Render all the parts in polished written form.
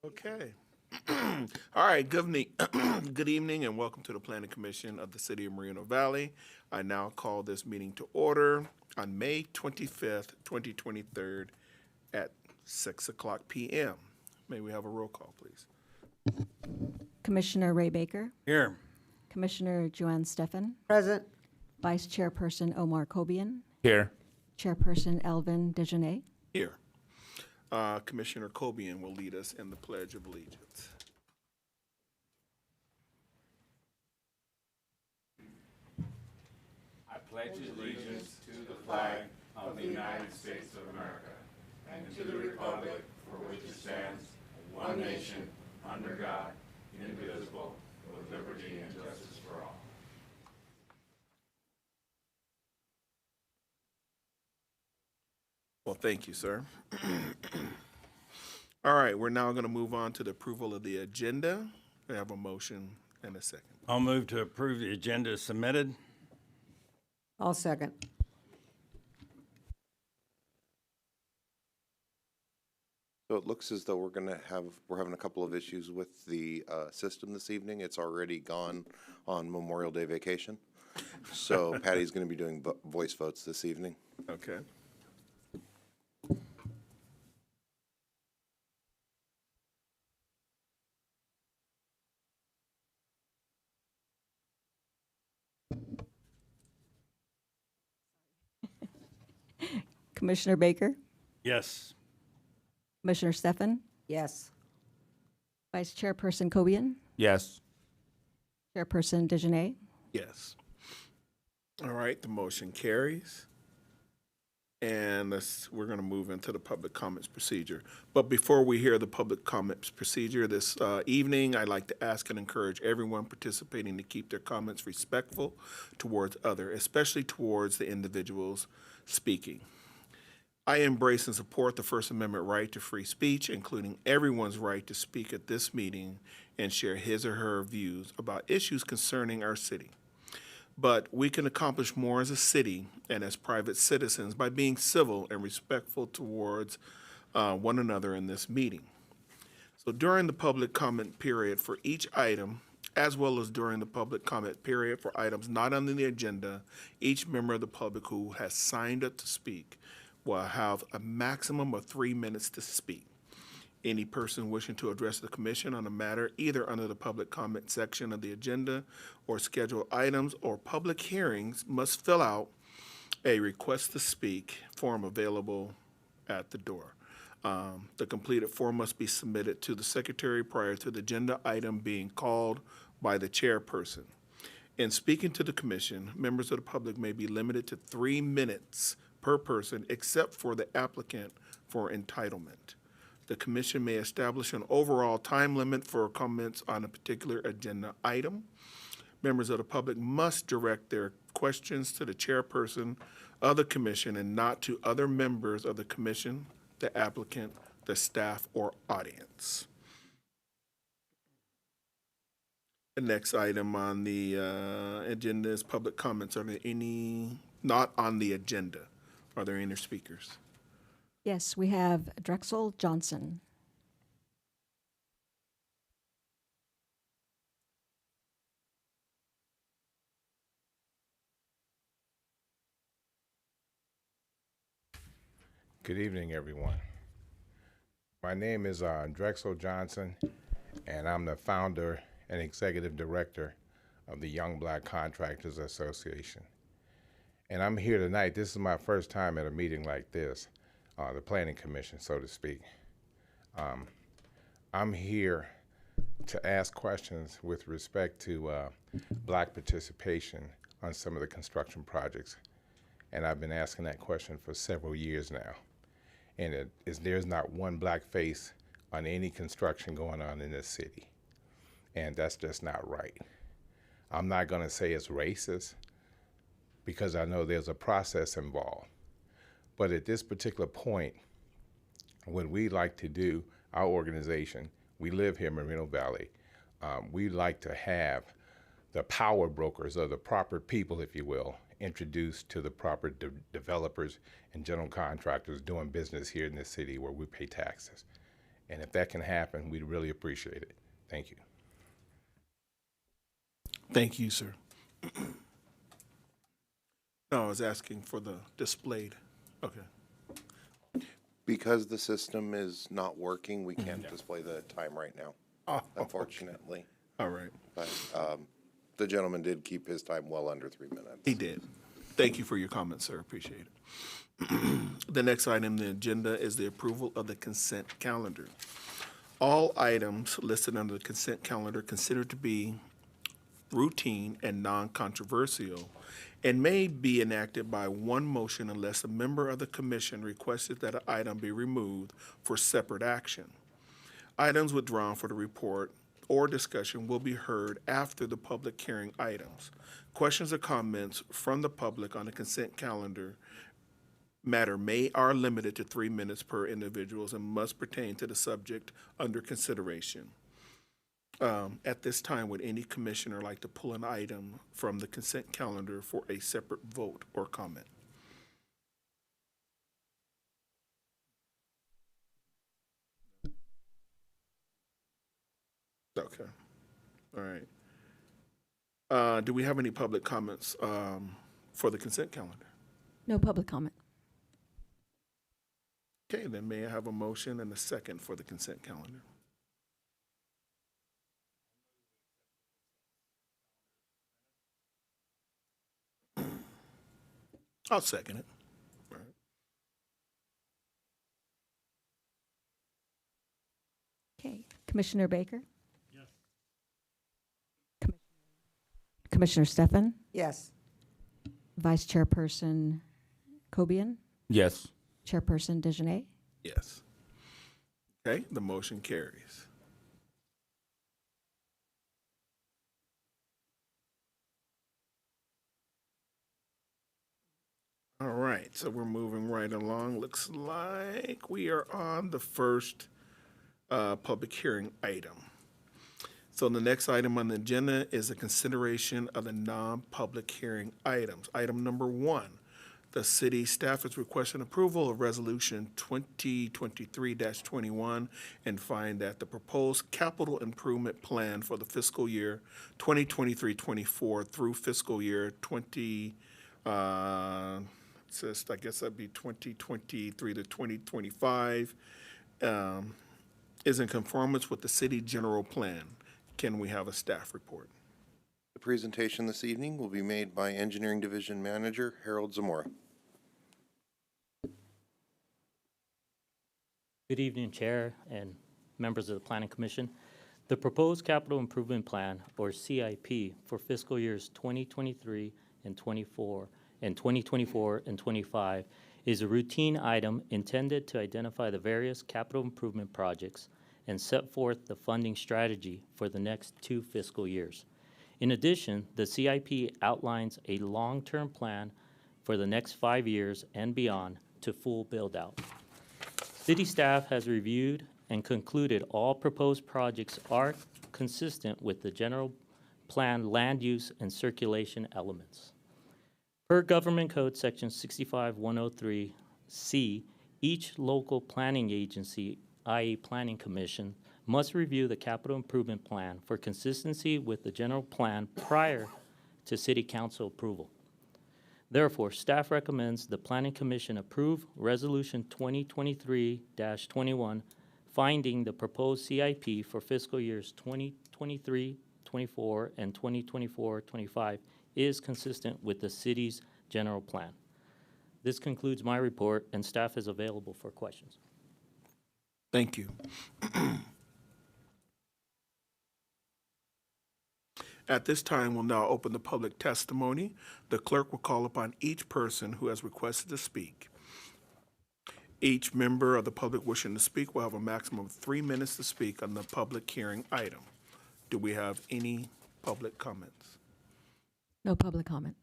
Okay. All right. Good evening, and welcome to the Planning Commission of the City of Moreno Valley. I now call this meeting to order on May 25th, 2023, at 6 o'clock p.m. May we have a roll call, please? Commissioner Ray Baker, Here. Commissioner Joanne Steffen, Present. Vice Chairperson Omar Kobian, Here. Chairperson Elvin Dejanay. Here. Commissioner Kobian will lead us in the Pledge of Allegiance. I pledge allegiance to the flag of the United States of America and to the republic for which it stands, one nation, under God, indivisible, with liberty and justice for all. Well, thank you, sir. All right, we're now going to move on to the approval of the agenda. We have a motion and a second. I'll move to approve the agenda as submitted. I'll second. So it looks as though we're having a couple of issues with the system this evening. It's already gone on Memorial Day vacation. So Patty's going to be doing voice votes this evening. Okay. Commissioner Baker, Yes. Commissioner Steffen, Yes. Vice Chairperson Kobian, Yes. Chairperson Dejanay. Yes. All right, the motion carries. And we're going to move into the public comments procedure. But before we hear the public comments procedure this evening, I'd like to ask and encourage everyone participating to keep their comments respectful towards others, especially towards the individuals speaking. I embrace and support the First Amendment right to free speech, including everyone's right to speak at this meeting and share his or her views about issues concerning our city. But we can accomplish more as a city and as private citizens by being civil and respectful towards one another in this meeting. So during the public comment period for each item, as well as during the public comment period for items not on the agenda, each member of the public who has signed up to speak will have a maximum of 3 minutes to speak. Any person wishing to address the commission on a matter either under the public comment section of the agenda or scheduled items or public hearings must fill out a request to speak form available at the door. The completed form must be submitted to the secretary prior to the agenda item being called by the chairperson. In speaking to the commission, members of the public may be limited to 3 minutes per person except for the applicant for entitlement. The commission may establish an overall time limit for comments on a particular agenda item. Members of the public must direct their questions to the chairperson of the commission and not to other members of the commission, the applicant, the staff, or audience. The next item on the agenda is public comments. Are there any not on the agenda? Are there any speakers? Yes, we have Drexel Johnson. Good evening, everyone. My name is Drexel Johnson, and I'm the founder and executive director of the Young Black Contractors Association. And I'm here tonight. This is my first time at a meeting like this, the Planning Commission, so to speak. I'm here to ask questions with respect to black participation on some of the construction projects. And I've been asking that question for several years now. And there's not one black face on any construction going on in this city. And that's just not right. I'm not going to say it's racist because I know there's a process involved. But at this particular point, what we like to do, our organization, we live here in Moreno Valley, we like to have the power brokers or the proper people, if you will, introduced to the proper developers and general contractors doing business here in this city where we pay taxes. And if that can happen, we'd really appreciate it. Thank you. Thank you, sir. No, I was asking for the displayed. Okay. Because the system is not working, we can't display the time right now, Oh, unfortunately. all right. But the gentleman did keep his time well under 3 minutes. He did. Thank you for your comments, sir. Appreciate it. The next item on the agenda is the approval of the consent calendar. All items listed under the consent calendar considered to be routine and non-controversial and may be enacted by one motion unless a member of the commission requested that an item be removed for separate action. Items withdrawn for the report or discussion will be heard after the public hearing items. Questions or comments from the public on the consent calendar matter are limited to 3 minutes per individuals and must pertain to the subject under consideration. At this time, would any commissioner like to pull an item from the consent calendar for a separate vote or comment? Okay. All right. Do we have any public comments for the consent calendar? No public comment. Okay, then may I have a motion and a second for the consent calendar? I'll second it. All right. Okay. Commissioner Baker? Yes. Commissioner Stefan? Yes. Vice Chairperson Cobian? Yes. Chairperson Dejanay? Yes. Okay, the motion carries. All right, so we're moving right along. Looks like we are on the first public hearing item. So the next item on the agenda is a consideration of the non-public hearing items. Item number 1, the city staff is requesting approval of Resolution 2023-21 and find that the proposed capital improvement plan for the fiscal year 2023-24 through fiscal year 20, says, I guess that'd be 2023 to 2025, is in conformance with the city general plan. Can we have a staff report? The presentation this evening will be made by Engineering Division Manager Harold Zamora. Good evening, Chair and members of the Planning Commission. The proposed capital improvement plan, or CIP, for fiscal years 2023 and 24 and 2024 and 25 is a routine item intended to identify the various capital improvement projects and set forth the funding strategy for the next 2 fiscal years. In addition, the CIP outlines a long-term plan for the next 5 years and beyond to full build-out. City staff has reviewed and concluded all proposed projects are consistent with the general plan land use and circulation elements. Per Government Code Section 65103C, each local planning agency, i.e. Planning Commission, must review the capital improvement plan for consistency with the general plan prior to City Council approval. Therefore, staff recommends the Planning Commission approve Resolution 2023-21, finding the proposed CIP for fiscal years 2023-24 and 2024-25 is consistent with the city's general plan. This concludes my report, and staff is available for questions. Thank you. At this time, we'll now open the public testimony. The clerk will call upon each person who has requested to speak. Each member of the public wishing to speak will have a maximum of 3 minutes to speak on the public hearing item. Do we have any public comments? No public comment.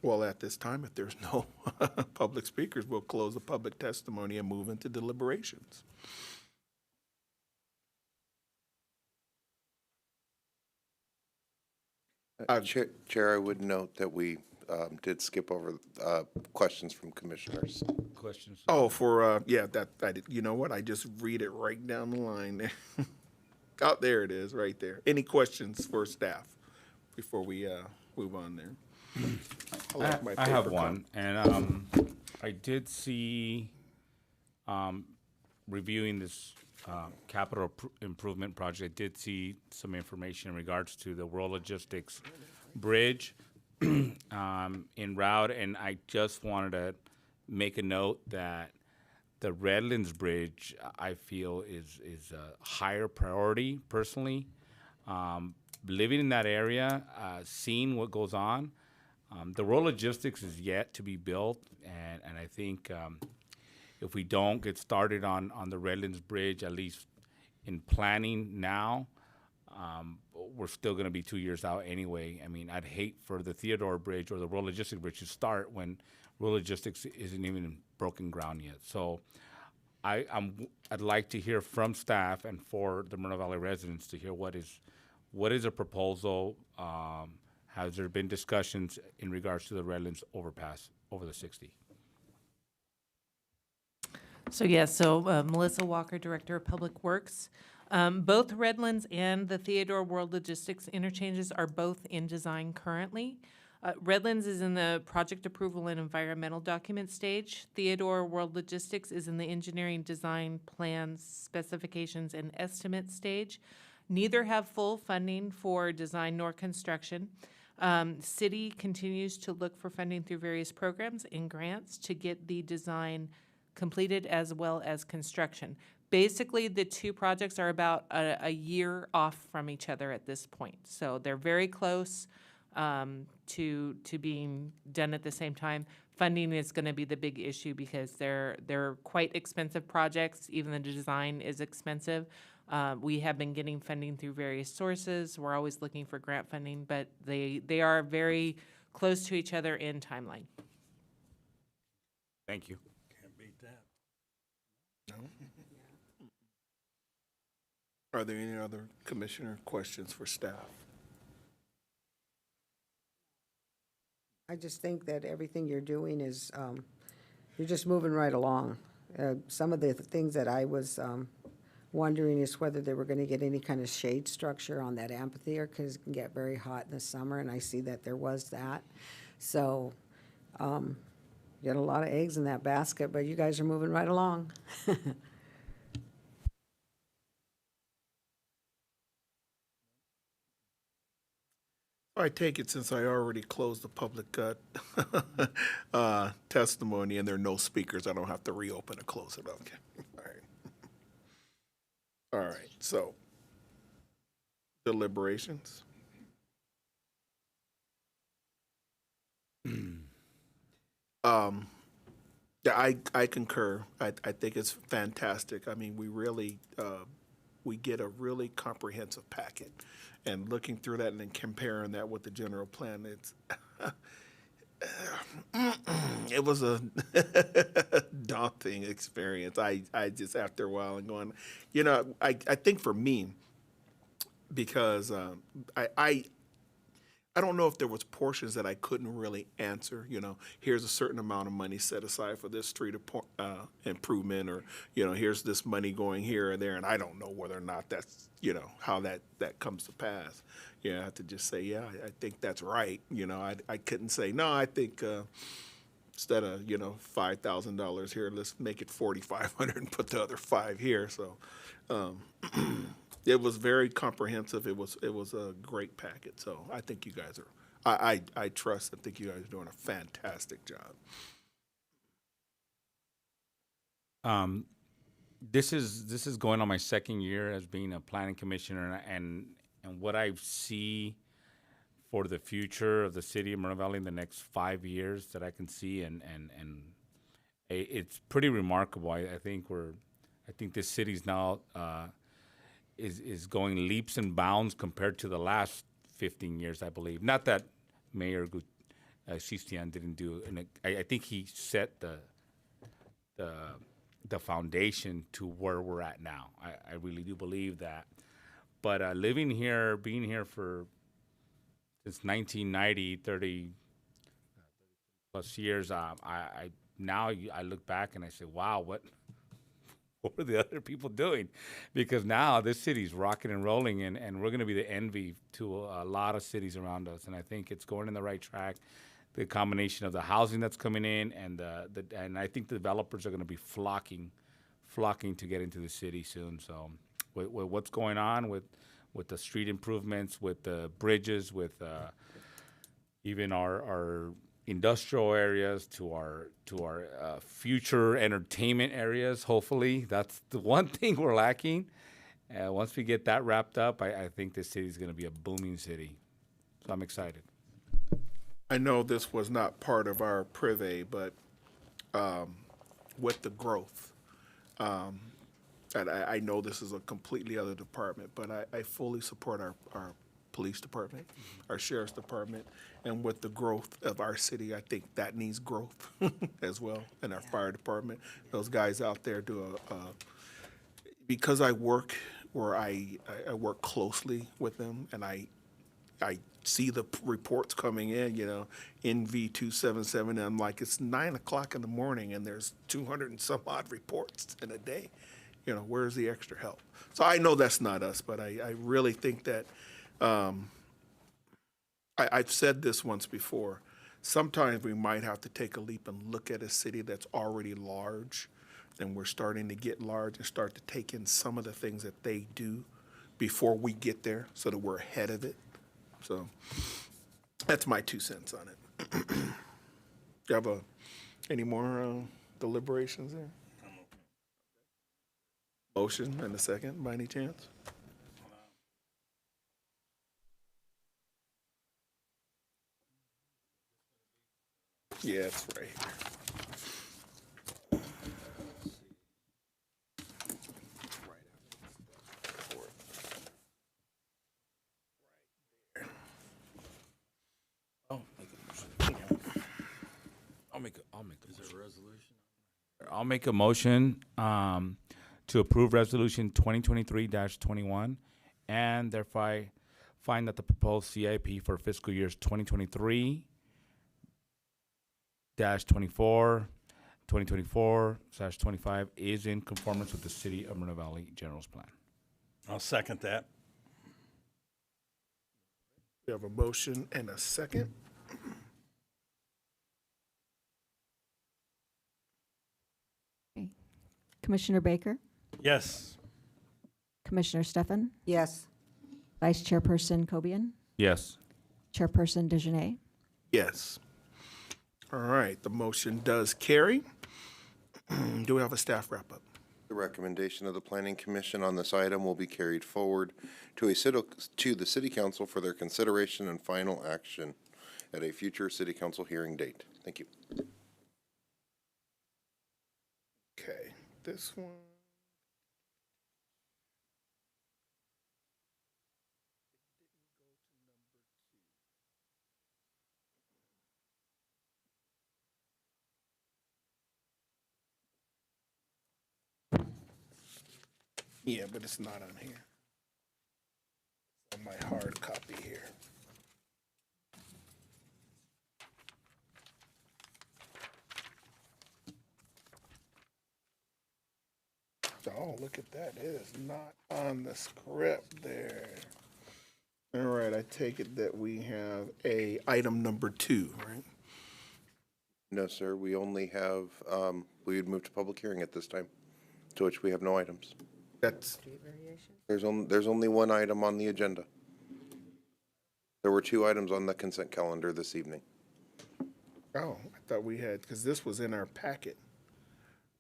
Well, at this time, if there's no public speakers, we'll close the public testimony and move into deliberations. Chair, I would note that we did skip over questions from commissioners. Questions? Oh, yeah, that, I did, you know what? I just read it right down the line there. Oh, there it is, right there. Any questions for staff before we move on there? like my I have paper one, and I did see, reviewing this improvement project, I did see some information in regards to the World Logistics Bridge en route, and I just wanted to make a note that the Redlands Bridge, I feel, is a higher priority personally. Living in that area, seeing what goes on, the Road Logistics is yet to be built, and I think if we don't get started on the Redlands Bridge, at least in planning now, we're still going to be 2 years out anyway. I mean, I'd hate for the Theodore Bridge or the Road Logistics Bridge to start when Road Logistics isn't even in broken ground yet. So I'd like to hear from staff and for the Moreno Valley residents to hear what is a proposal. Has there been discussions in regards to the Redlands overpass over the 60? So yes, Melissa Walker, Director of Public Works. Both Redlands and the Theodore World Logistics interchanges are both in design currently. Redlands is in the project approval and environmental document stage. Theodore World Logistics is in the engineering design plans, specifications, and estimate stage. Neither have full funding for design nor construction. City continues to look for funding through various programs and grants to get the design completed as well as construction. Basically, the two projects are about a year off from each other at this point. So they're very close to being done at the same time. Funding is going to be the big issue because they're quite expensive projects. Even the design is expensive. We have been getting funding through various sources. We're always looking for grant funding, but they are very close to each other in timeline. Thank you. Can't beat that. Are there any other commissioner questions for staff? I just think that everything you're doing is, you're just moving right along. Some of the things that I was wondering is whether they were going to get any kind of shade structure on that amphitheater, because it can get very hot in the summer, and I see that there was that. So, you got a lot of eggs in that basket, but you guys are moving right along. I take it since I already closed the public testimony and there are no speakers, I don't have to reopen and close it. Okay. All right. All right. So deliberations. Yeah, I concur. I think it's fantastic. I mean, we really we get a really comprehensive packet, and looking through that and then comparing that with the general plan, it's it was a daunting experience. I just after a while and going, you know, I think for me, because I don't know if there was portions that I couldn't really answer. You know, here's a certain amount of money set aside for this street improvement, or you know, here's this money going here or there, and I don't know whether or not that's, you know, how that comes to pass. Yeah, I have to just say, yeah, I think that's right. You know, I couldn't say no. I think instead of, you know, $5,000 here, let's make it 4,500 and put the other $5 here. So. It was very comprehensive. It was a great packet. So I think you guys are. I trust and think you guys are doing a fantastic job. This is going on my second year as being a planning commissioner, and what I see for the future of the city of Moreno Valley in the next 5 years that I can see, and it's pretty remarkable. I think this city's now. Is going leaps and bounds compared to the last 15 years, I believe. Not that Mayor Sistian didn't do, and I think he set the foundation to where we're at now. I really do believe that. But living here, being here for since 1990, 30 plus years. I now I look back and I say, wow, what are the other people doing? Because now this city's rocking and rolling, and we're going to be the envy to a lot of cities around us. And I think it's going in the right track. The combination of the housing that's coming in, and and I think the developers are going to be flocking to get into the city soon. So, with what's going on with the street improvements, with the bridges, with even our industrial areas to our future entertainment areas. Hopefully, that's the one thing we're lacking. Once we get that wrapped up, I think this city is going to be a booming city. So I'm excited. I know this was not part of our privé, but with the growth, and I know this is a completely other department, but I fully support our police department, our sheriff's department, and with the growth of our city, I think that needs growth as well, and our fire department. Those guys out there do because I work where I work closely with them, and I see the reports coming in, NV 277, and I'm like, it's 9 o'clock in the morning, and there's 200 and some odd reports in a day. Where's the extra help? So I know that's not us, but I really think that I've said this once before. Sometimes we might have to take a leap and look at a city that's already large, and we're starting to get large and start to take in some of the things that they do before we get there so that we're ahead of it. So that's my 2 cents on it. Do you have any more deliberations there? Motion and a second, by any chance? Yeah, it's right here. I'll make a motion to approve resolution 2023-21 and thereby find that the proposed CIP for fiscal years 2023-24, 2024/25 is in conformance with the City of Moreno Valley General's Plan. I'll second that. We have a motion and a second. Commissioner Baker, Yes. Commissioner Stefan, Yes. Vice Chairperson Cobian, Yes. Chairperson Dejanay. Yes. All right, the motion does carry. Do we have a staff wrap-up? The recommendation of the Planning Commission on this item will be carried forward to the City Council for their consideration and final action at a future City Council hearing date. Thank you. Okay, this one. Yeah, but it's not on here. On my hard copy here. Oh, look at that. It is not on the script there. All right, I take it that we have item number 2, right? No, sir, we only have, we would move to public hearing at this time, to which we have no items. That's, There's only one item on the agenda. There were 2 items on the consent calendar this evening. oh, I thought we had, because this was in our packet,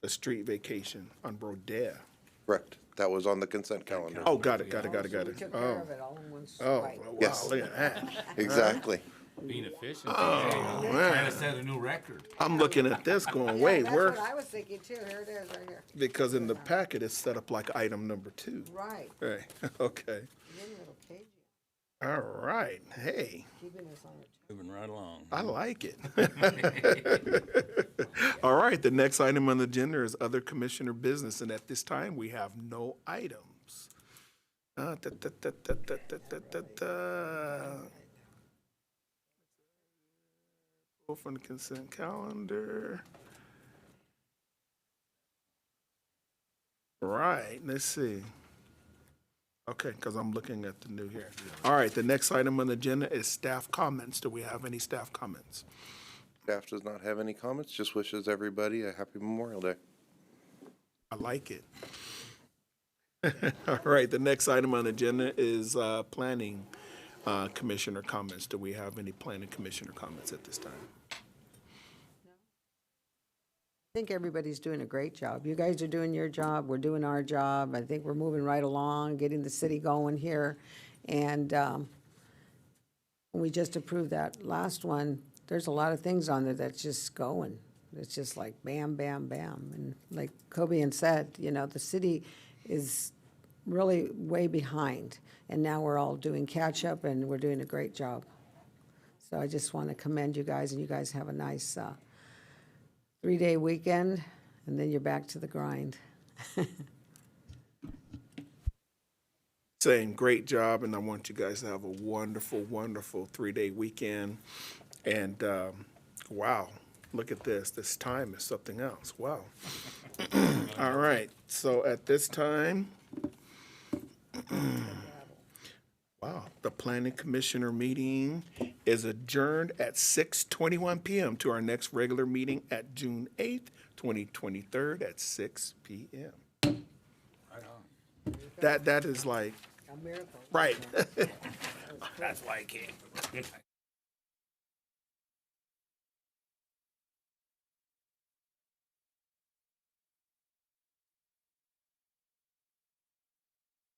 the street vacation on Brodea. Correct. That was on the consent calendar. Oh, got it. We took care Oh, of it all in one oh, swipe. wow, Yes. look at that. Exactly. Being efficient. Oh, man. set a new record. I'm looking at this going, wait, That's where? what I was thinking too. Here it is, right here. Because in the packet, it's set up like item number 2. Right. Right, okay. Getting a little cagey, All right, hey, keeping us on it. Moving right along. I like it. All right, the next item on the agenda is other commissioner business, and at this time, we have no items. from the consent calendar. Right, let's see. Okay, because I'm looking at the new here. All right, the next item on the agenda is staff comments. Do we have any staff comments? Staff does not have any comments, just wishes everybody a happy Memorial Day. I like it. All right, the next item on the agenda is planning commissioner comments. Do we have any planning commissioner comments at this time? I think everybody's doing a great job. You guys are doing your job, we're doing our job. I think we're moving right along, getting the city going here. And we just approved that last one. There's a lot of things on there that's just going. It's just like bam, bam, bam. And like Kobe said, you know, the city is really way behind. And now we're all doing catch up and we're doing a great job. So I just want to commend you guys, and you guys have a nice 3-day weekend, and then you're back to the grind. Saying great job, and I want you guys to have a wonderful, wonderful 3-day weekend. And wow, look at this. This time is something else. Wow. All right. So at this time, wow, the planning commissioner meeting is adjourned at 6:21 p.m. to our next regular meeting at June 8th, 2023 at 6 p.m. That is like, A miracle. right. That's like it.